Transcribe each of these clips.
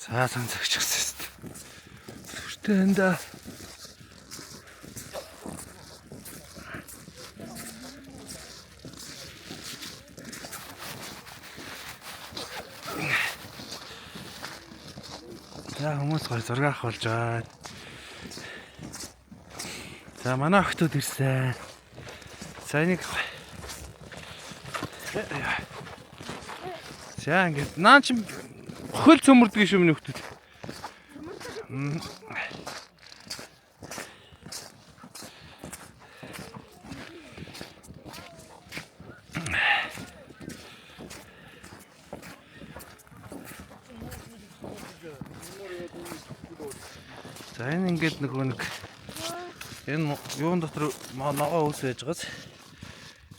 Цаасан цагчсан. Сүртэй энэ. За хүмүүс гой зураг авах болж байна. За манай охтууд ирсэн. За энийг за ингээд наа чи хөл цөмөрдөг шүү миний охтууд. За энэ ингээд нэг энэ юун дотор ногоо ус байж байгаас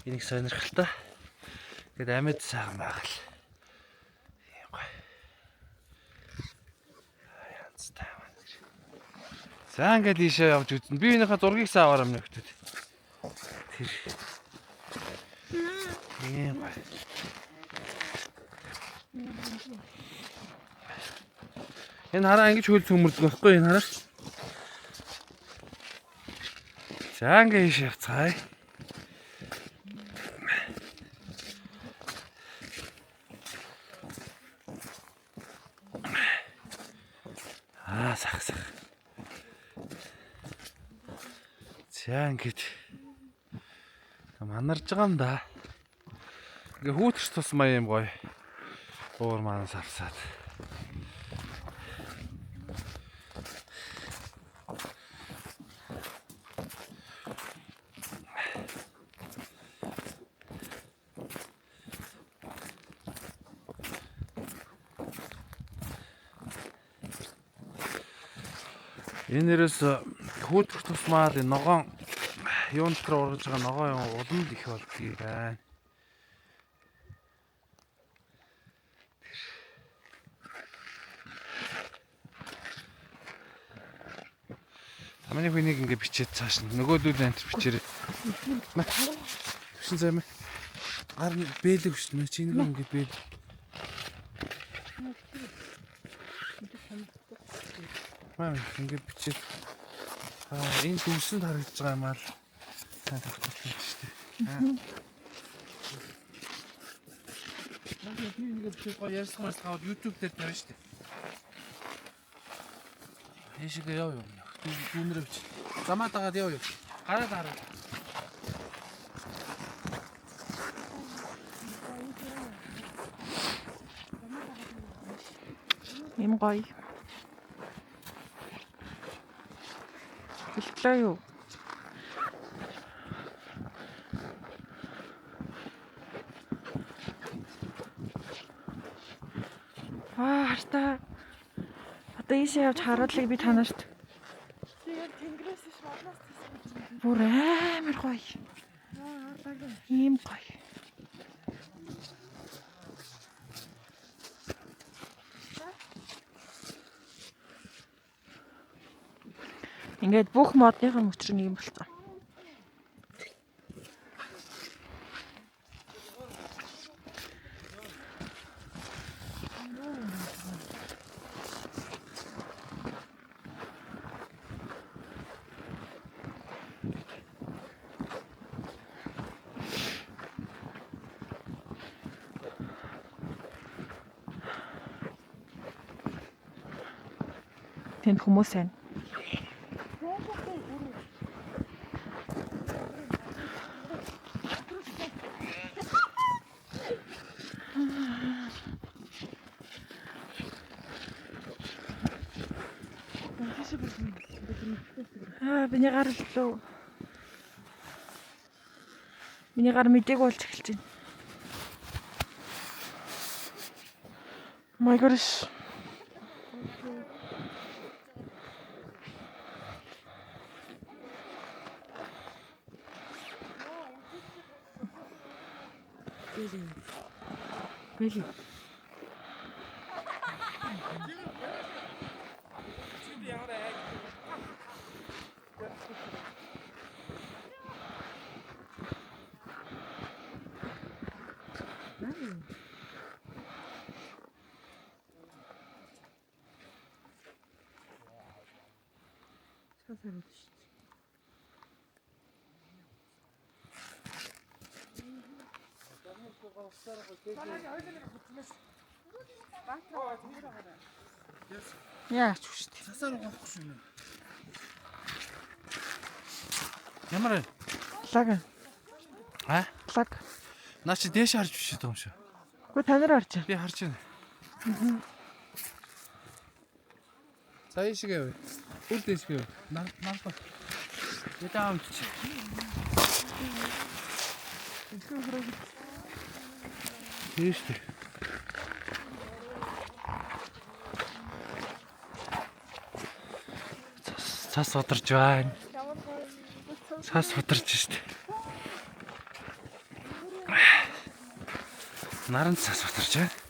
энийг сонирхолтой. Ингээд амьд сайхан байгаа л. Ийм гоё. Янзтай байна. За ингээд ийшээ явж үзнэ. Би энийхээ зургийг саавараа минь өгтөд. Тэр. Ийм гоё. Энэ хараа ингэж хөл цөмөрдөг байхгүй энэ хараа. За ингээд ийшээ явцгаая. Сах. За ингэж манарж байгаа юм да. Ингээ хүүтэрч тусмаа юм гоё. Уур маань савсаад. Энэ нэрээс хүүтрэх тусмаар ногоон юун дотор ургаж байгаа ногоон улам их болдгийг байна. Таманы хүнийг ингээ бичээд цааш нөгөөдүүд энэ бичээрэй. Түшин зай мэ. Гар бэлэг шүү дээ. Чи нэг ингээ бэл. Маа ингээ бичээд энэ дүрсэнд харагдаж байгаа юм аа л сайн тавьчих шүү дээ. Би ингээ бичиж гоё ярьсмаас хаад YouTube дээр тавина шүү дээ. Эшигээ яв юм. Дүүнрээ бич. Замаа дагаад яв. Гараад хараа. Им гоё. Хэлтлээ юу? Хартаа. Одоо ийшээ явж харуулъя би танаас. Тэнгэрээс ш модноос тийш. Бүр амар гоё. Ийм гоё. Ингээд бүх модныхын өчр нь юм болцсон. Тэнд хүмүүс байна. Миний гар лөө. Миний гар мэдээг болж эхэлж байна. My gosh. Really? 5 сар үүд шүү. Яач шүү дээ. Сасаар гохгүй шүү. Ямар вэ? Лаг. Аа? Лаг. Наа чи дээш харж биш юм шүү. Гэхдээ та нар харж. Би харж байна. За ийшээ гэв. Үл дээш гэв. Нар ба. Ятаа амч. Тийш дээ. Цас ударж байна. Цас ударж штэ. Наран цас ударж байна.